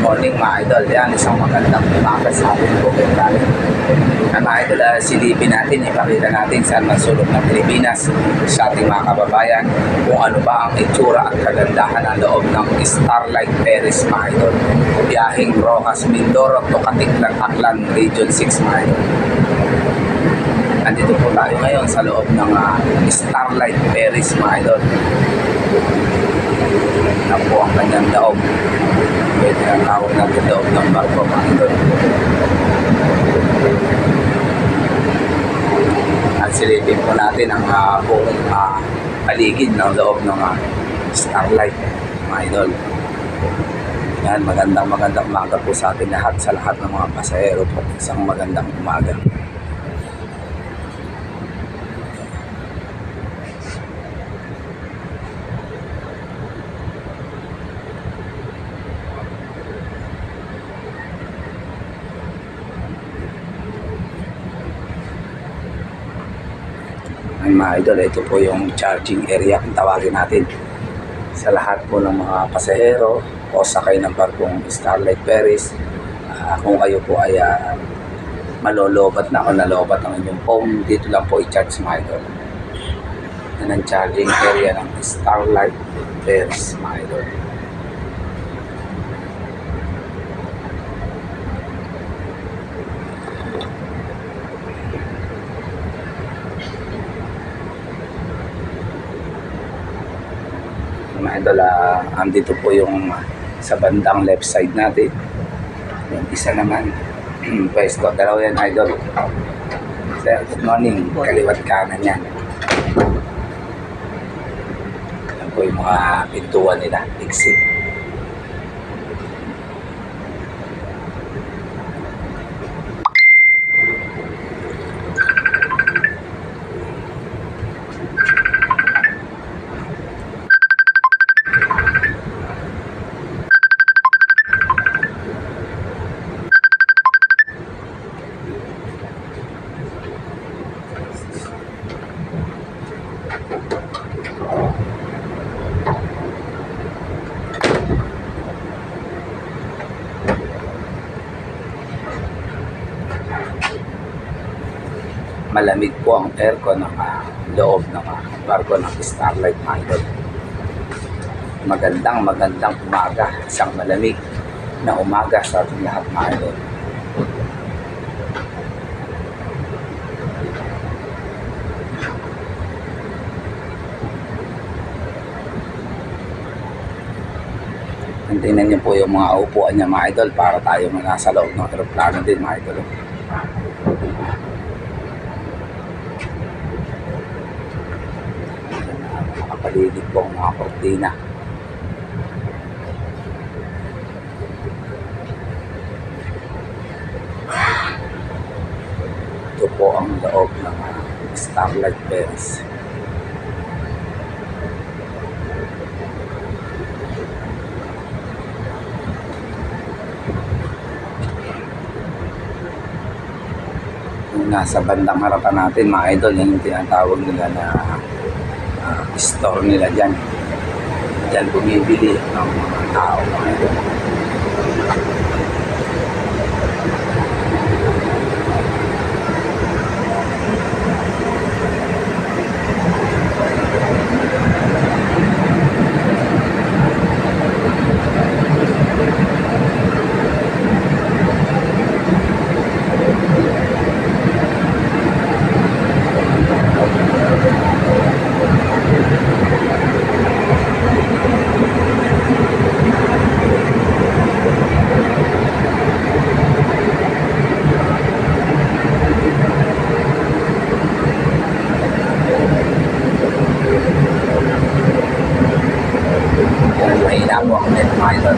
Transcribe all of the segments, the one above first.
morning mga idol. Yan, isang magandang umaga sa atin po kayo tayo. Mga idol, silipin natin, ipakita natin saan man sulok ng Pilipinas sa ating mga kababayan kung ano ba ang itsura at kagandahan ng loob ng Starlight Ferries mga idol. Biyaheng Rojas, Mindoro to Katiklan, Aklan, Region 6 mga idol. Andito po tayo ngayon sa loob ng Starlight Ferries mga idol. Na po ang kanyang daog. Pwede ang tawag natin daog ng barko mga idol. At silipin po natin ang buong paligid ng loob ng Starlight mga idol. Yan, magandang umaga po sa atin lahat, sa lahat ng mga pasahero po. Isang magandang umaga. Mga idol, ito po yung charging area kung tawagin natin sa lahat po ng mga pasahero o sakay ng barkong Starlight Ferries. Kung kayo po ay malolobat na o nalobat ng inyong phone, dito lang po i-charge mga idol. Yan ang charging area ng Starlight Ferries mga idol. Mga idol, andito po yung sa bandang left side natin. Yung isa naman pwesto, dalawa yan idol. Sir, good morning. Kaliwat kanan yan. Yan po yung mga pintuan nila, exit. Malamig po ang aircon ng loob ng barko ng Starlight mga idol. Magandang umaga, isang malamig na umaga sa ating lahat mga idol. Tingnan niyo po yung mga upuan niya mga idol para tayo nasa loob ng aeroplano din mga idol. Nakapaligid po ang mga kortina. Ito po ang loob ng Starlight Ferries. Nasa bandang harapan natin mga idol, yan yung tinatawag nila na store nila dyan. Dyan bumibili ng mga tao mga idol. Mahina po ang net mga idol.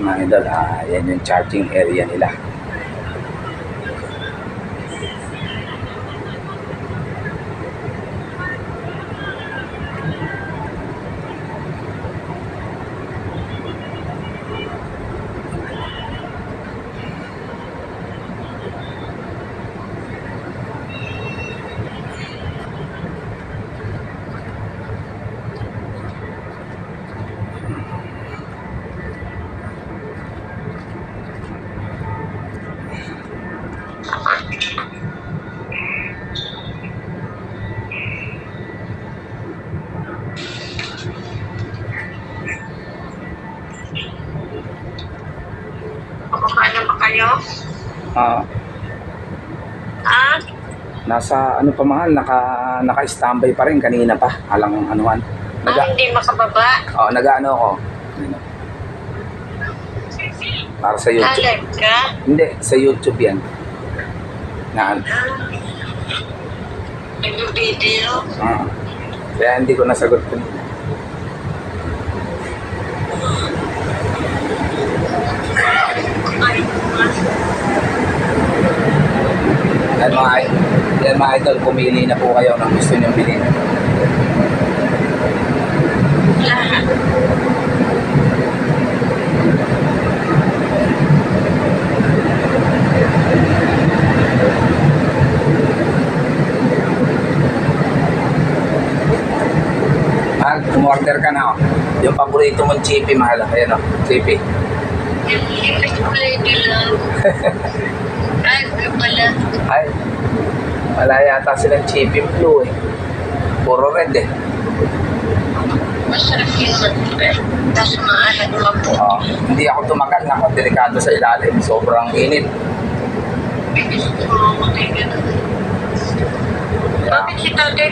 Ayan mga idol, yan yung charging area nila. Kumakain na ba kayo? Ah, Ah? nasa ano pa mahal, naka-standby pa rin kanina pa. Alang anuhan. Hindi makababa? Nag-ano ako. Para sa YouTube. Live ka? Hindi, sa YouTube yan. Na, Nag-video? kaya hindi ko nasagot ko. Yan mga idol, pumili na po kayo ng gusto niyong bilhin. Lahat. Mahal, umorder ka na, oh. Yung paborito mong chippy, mahal. Ayan, oh, chippy. Yung lady lang. Ay, wala. Ay, wala yata silang chippy blue, eh. Puro red, eh. Masarap yung matipid. Tapos maalat mo po. Hindi ako tumagal, nako, delikado sa ilalim. Sobrang init. Bigis ko mo mga ganun. Bakit si tatay